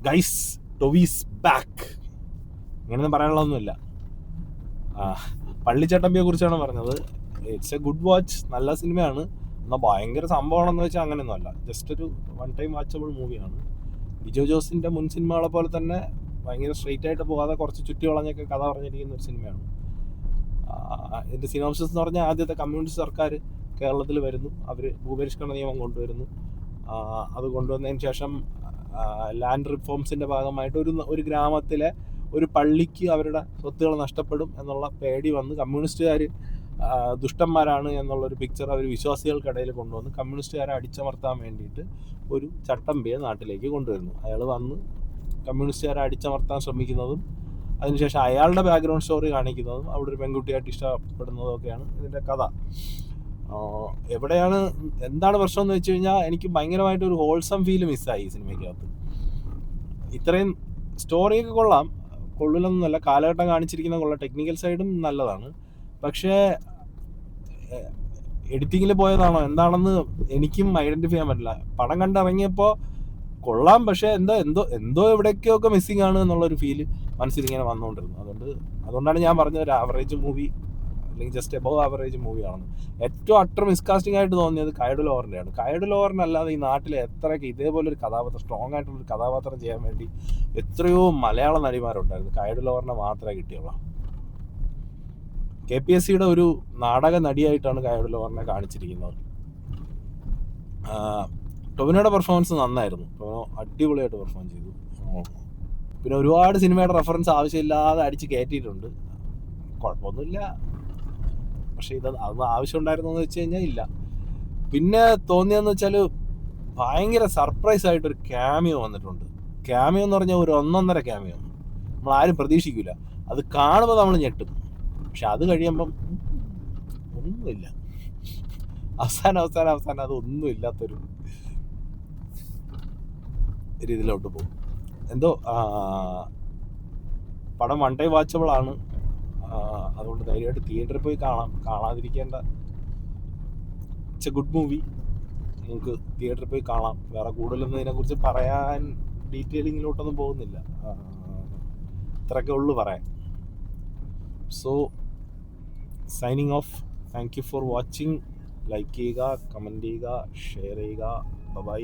Guys, ടൊവീസ് back. ഇങ്ങനെയൊന്നും പറയാനുള്ളതൊന്നുമില്ല. പള്ളിച്ചട്ടമ്പിയെ കുറിച്ചാണ് പറഞ്ഞത്. ഇറ്റ്സ് എ ഗുഡ് വാച്ച്, നല്ല സിനിമയാണ്. എന്നാൽ ഭയങ്കര സംഭവമാണെന്ന് വെച്ചാൽ അങ്ങനെയൊന്നുമല്ല. ജസ്റ്റ് ഒരു വൺ ടൈം വാച്ചബിൾ മൂവിയാണ്. ലിജോ ജോസിൻ്റെ മുൻ സിനിമകളെ പോലെ തന്നെ ഭയങ്കര സ്ട്രെയിറ്റ് ആയിട്ട് പോകാതെ കുറച്ച് ചുറ്റി വളഞ്ഞൊക്കെ കഥ പറഞ്ഞിരിക്കുന്ന ഒരു സിനിമയാണ്. ഇതിൻ്റെ സിനോപ്സിസ് എന്ന് പറഞ്ഞാൽ, ആദ്യത്തെ കമ്മ്യൂണിസ്റ്റ് സർക്കാർ കേരളത്തിൽ വരുന്നു. അവർ ഭൂപരിഷ്കരണ നിയമം കൊണ്ടുവരുന്നു. അത് കൊണ്ടുവന്നതിന് ശേഷം ലാൻഡ് റിഫോംസിൻ്റെ ഭാഗമായിട്ട് ഒരു ഗ്രാമത്തിലെ ഒരു പള്ളിക്ക് അവരുടെ സ്വത്തുകൾ നഷ്ടപ്പെടും എന്നുള്ള പേടി വന്ന് കമ്മ്യൂണിസ്റ്റുകാർ ദുഷ്ടന്മാരാണ് എന്നുള്ളൊരു പിക്ചർ അവർ വിശ്വാസികൾക്കിടയിൽ കൊണ്ടുവന്ന് കമ്മ്യൂണിസ്റ്റുകാരെ അടിച്ചമർത്താൻ വേണ്ടിയിട്ട് ഒരു ചട്ടമ്പിയെ നാട്ടിലേക്ക് കൊണ്ടുവരുന്നു. അയാൾ വന്ന് കമ്മ്യൂണിസ്റ്റുകാരെ അടിച്ചമർത്താൻ ശ്രമിക്കുന്നതും അതിനുശേഷം അയാളുടെ ബാക്ക്ഗ്രൗണ്ട് സ്റ്റോറി കാണിക്കുന്നതും അവിടെ ഒരു പെൺകുട്ടിയായിട്ട് ഇഷ്ടപ്പെടുന്നതും ഒക്കെയാണ് ഇതിൻ്റെ കഥ. എന്താണ് പ്രശ്നം എന്ന് വെച്ച് കഴിഞ്ഞാൽ, എനിക്ക് ഭയങ്കരമായിട്ട് ഒരു ഹോൾസം ഫീൽ മിസ്സായി ഈ സിനിമയ്ക്കകത്ത്. ഇത്രയും സ്റ്റോറിയൊക്കെ കൊള്ളില്ലെന്നല്ല, കാലഘട്ടം കാണിച്ചിരിക്കുന്ന കൊള്ളാം, ടെക്നിക്കൽ സൈഡും നല്ലതാണ്. പക്ഷേ എഡിറ്റിങ്ങിൽ പോയതാണോ എന്താണെന്ന് എനിക്കും ഐഡൻറ്റിഫൈ ചെയ്യാൻ പറ്റില്ല. പടം കണ്ടിറങ്ങിയപ്പോൾ കൊള്ളാം, പക്ഷേ എന്തോ എവിടേക്കൊക്കെ മിസ്സിങ് ആണ് എന്നുള്ളൊരു ഫീല് മനസ്സിലിങ്ങനെ വന്നുകൊണ്ടിരുന്നു. അതുകൊണ്ടാണ് ഞാൻ പറഞ്ഞത് ഒരു ആവറേജ് മൂവി, അല്ലെങ്കിൽ ജസ്റ്റ് എബവ് ആവറേജ് മൂവിയാണെന്ന്. ഏറ്റവും അട്ടർ മിസ്കാസ്റ്റിംഗ് ആയിട്ട് തോന്നിയത് കൈഡ് ലോവറിൻ്റെയാണ്. കൈഡ് ലോവറിനല്ലാതെ ഈ നാട്ടിലെ എത്രയൊക്കെ ഇതേപോലെ ഒരു കഥാപാത്രം, സ്ട്രോങ് ആയിട്ടുള്ളൊരു കഥാപാത്രം ചെയ്യാൻ വേണ്ടി എത്രയോ മലയാള നടിമാരുണ്ടായിരുന്നു. കൈഡ് ലോവറിനെ മാത്രമേ കിട്ടിയുള്ളൂ. KPSCയുടെ ഒരു നാടക നടിയായിട്ടാണ് കൈഡ് ലോവറിനെ കാണിച്ചിരിക്കുന്നത്. ടൊവിനോയുടെ പെർഫോമൻസ് നന്നായിരുന്നു. ടൊവിനോ അടിപൊളിയായിട്ട് പെർഫോം ചെയ്തു. പിന്നെ ഒരുപാട് സിനിമയുടെ റെഫറൻസ് ആവശ്യമില്ലാതെ അടിച്ച് കയറ്റിയിട്ടുണ്ട്. കുഴപ്പമൊന്നുമില്ല. പക്ഷേ അതൊന്നും ആവശ്യമുണ്ടായിരുന്നു എന്ന് വെച്ച് കഴിഞ്ഞാൽ ഇല്ല. പിന്നെ തോന്നിയെന്ന് വെച്ചാൽ ഭയങ്കര സർപ്രൈസ് ആയിട്ടൊരു ക്യാമിയോ വന്നിട്ടുണ്ട്. ക്യാമിയോ എന്ന് പറഞ്ഞാൽ ഒരു 1.5 ക്യാമിയോ. നമ്മളാരും പ്രതീക്ഷിക്കില്ല. അത് കാണുമ്പോൾ നമ്മൾ ഞെട്ടും. പക്ഷെ അത് കഴിയുമ്പം ഒന്നുമില്ല. അവസാനം അതൊന്നും ഇല്ലാത്തൊരു രീതിയിലോട്ട് പോകും. എന്തോ പടം വൺ ടൈം വാച്ചബിൾ ആണ്. അതുകൊണ്ട് ധൈര്യമായിട്ട് തിയേറ്ററിൽ പോയി കാണാതിരിക്കേണ്ട. It's a good movie. നമുക്ക് തിയേറ്ററിൽ പോയി കാണാം. വേറെ കൂടുതലൊന്നും ഇതിനെക്കുറിച്ച് പറയാൻ ഡീറ്റെയിലിങ്ങിലോട്ടൊന്നും പോകുന്നില്ല. ഇത്രയൊക്കെ ഉള്ളു പറയാൻ. So signing off. Thank you for watching. Like ചെയ്യുക, കമൻറ്റ് ചെയ്യുക, ഷെയർ ചെയ്യുക. ബൈ.